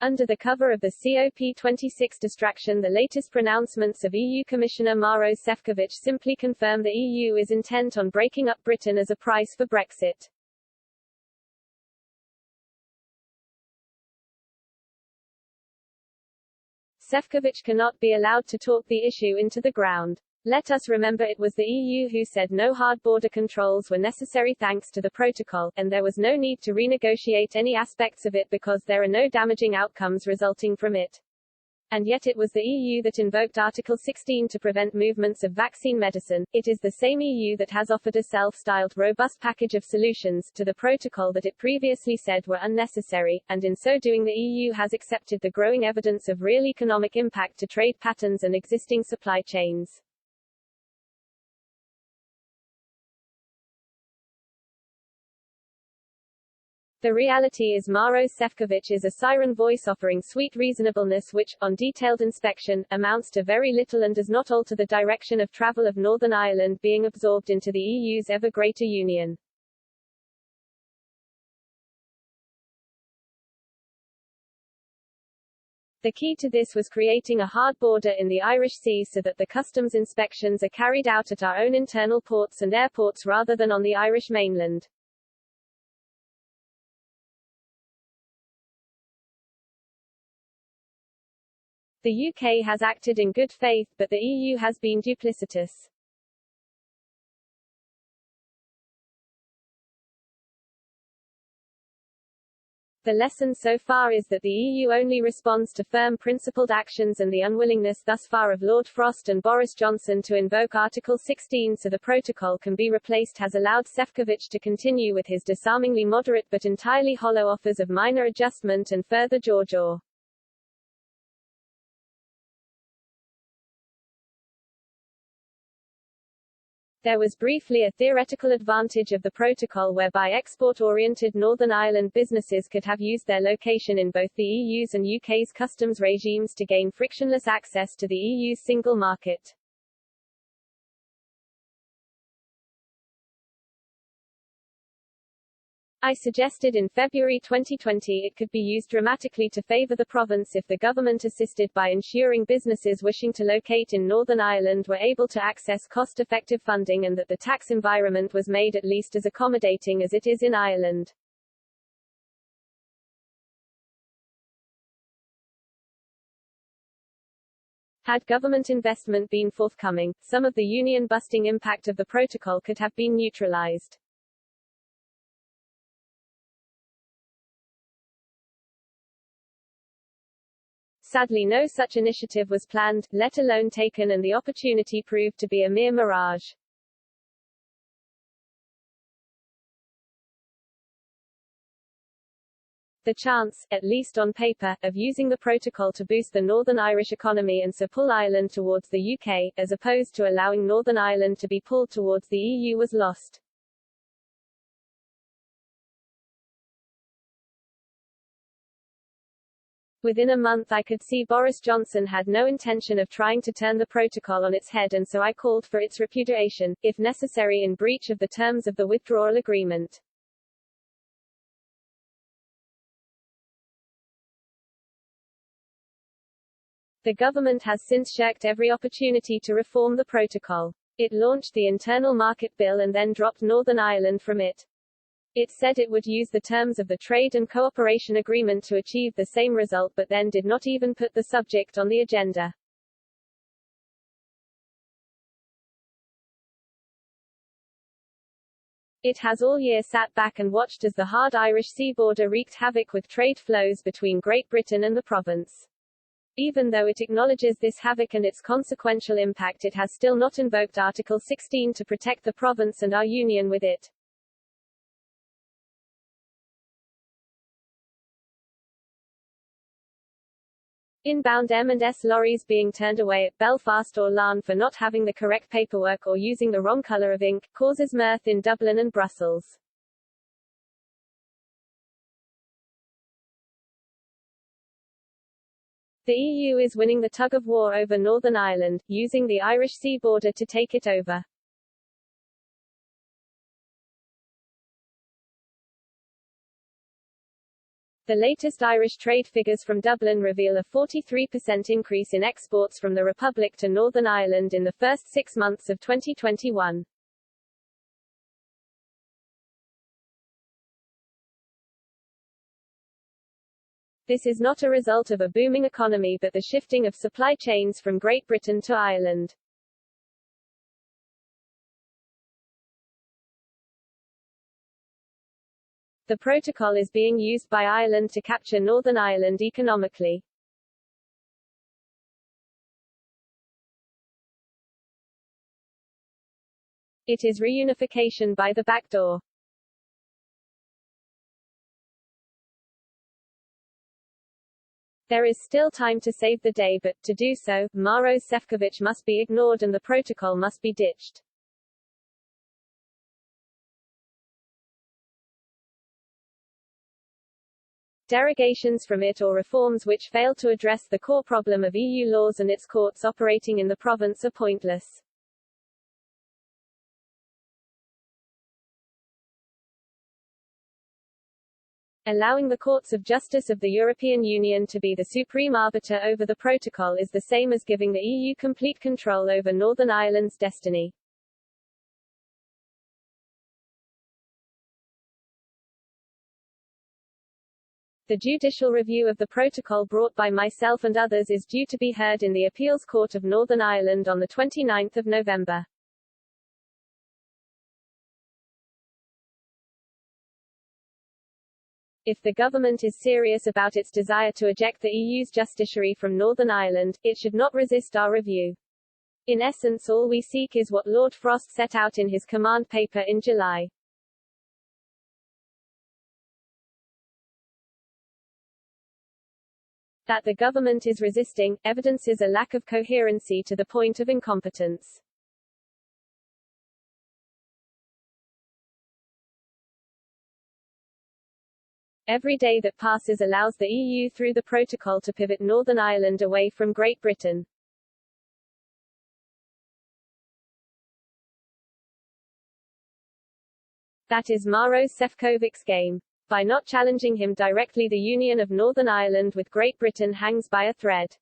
Under the cover of the COP26 distraction, the latest pronouncements of EU Commissioner Maros Šefčovič simply confirm the EU is intent on breaking up Britain as a price for Brexit. Šefčovič cannot be allowed to talk the issue into the ground. Let us remember it was the EU who said no hard border controls were necessary thanks to the protocol, and there was no need to renegotiate any aspects of it because there are no damaging outcomes resulting from it. And yet it was the EU that invoked Article 16 to prevent movements of vaccine medicine. It is the same EU that has offered a self-styled robust package of solutions to the protocol that it previously said were unnecessary, and in so doing the EU has accepted the growing evidence of real economic impact to trade patterns and existing supply chains. The reality is Maros Šefčovič is a siren voice offering sweet reasonableness which, on detailed inspection, amounts to very little and does not alter the direction of travel of Northern Ireland being absorbed into the EU's ever greater union. The key to this was creating a hard border in the Irish Sea so that the customs inspections are carried out at our own internal ports and airports rather than on the Irish mainland. The UK has acted in good faith, but the EU has been duplicitous. The lesson so far is that the EU only responds to firm principled actions, and the unwillingness thus far of Lord Frost and Boris Johnson to invoke Article 16 so the protocol can be replaced has allowed Šefčovič to continue with his disarmingly moderate but entirely hollow offers of minor adjustment and further jaw. There was briefly a theoretical advantage of the protocol whereby export-oriented Northern Ireland businesses could have used their location in both the EU's and UK's customs regimes to gain frictionless access to the EU's single market. I suggested in February 2020 it could be used dramatically to favour the province if the government assisted by ensuring businesses wishing to locate in Northern Ireland were able to access cost-effective funding and that the tax environment was made at least as accommodating as it is in Ireland. Had government investment been forthcoming, some of the union-busting impact of the protocol could have been neutralised. Sadly, no such initiative was planned, let alone taken, and the opportunity proved to be a mere mirage. The chance, at least on paper, of using the protocol to boost the Northern Irish economy and so pull Ireland towards the UK, as opposed to allowing Northern Ireland to be pulled towards the EU, was lost. Within a month I could see Boris Johnson had no intention of trying to turn the protocol on its head, and so I called for its repudiation, if necessary in breach of the terms of the withdrawal agreement. The government has since shirked every opportunity to reform the protocol. It launched the Internal Market Bill and then dropped Northern Ireland from it. It said it would use the terms of the Trade and Cooperation Agreement to achieve the same result, but then did not even put the subject on the agenda. It has all year sat back and watched as the hard Irish sea border wreaked havoc with trade flows between Great Britain and the province. Even though it acknowledges this havoc and its consequential impact, it has still not invoked Article 16 to protect the province and our union with it. Inbound M&S lorries being turned away at Belfast or Larne for not having the correct paperwork or using the wrong colour of ink, causes mirth in Dublin and Brussels. The EU is winning the tug-of-war over Northern Ireland, using the Irish sea border to take it over. The latest Irish trade figures from Dublin reveal a 43% increase in exports from the Republic to Northern Ireland in the first 6 months of 2021. This is not a result of a booming economy but the shifting of supply chains from Great Britain to Ireland. The protocol is being used by Ireland to capture Northern Ireland economically. It is reunification by the back door. There is still time to save the day but, to do so, Maros Šefčovič must be ignored and the protocol must be ditched. Derogations from it or reforms which fail to address the core problem of EU laws and its courts operating in the province are pointless. Allowing the courts of justice of the European Union to be the supreme arbiter over the protocol is the same as giving the EU complete control over Northern Ireland's destiny. The judicial review of the protocol brought by myself and others is due to be heard in the Appeals Court of Northern Ireland on 29 November. If the government is serious about its desire to eject the EU's justiciary from Northern Ireland, it should not resist our review. In essence, all we seek is what Lord Frost set out in his command paper in July. That the government is resisting, evidences a lack of coherency to the point of incompetence. Every day that passes allows the EU through the protocol to pivot Northern Ireland away from Great Britain. That is Maros Šefčovič's game. By not challenging him directly, the union of Northern Ireland with Great Britain hangs by a thread.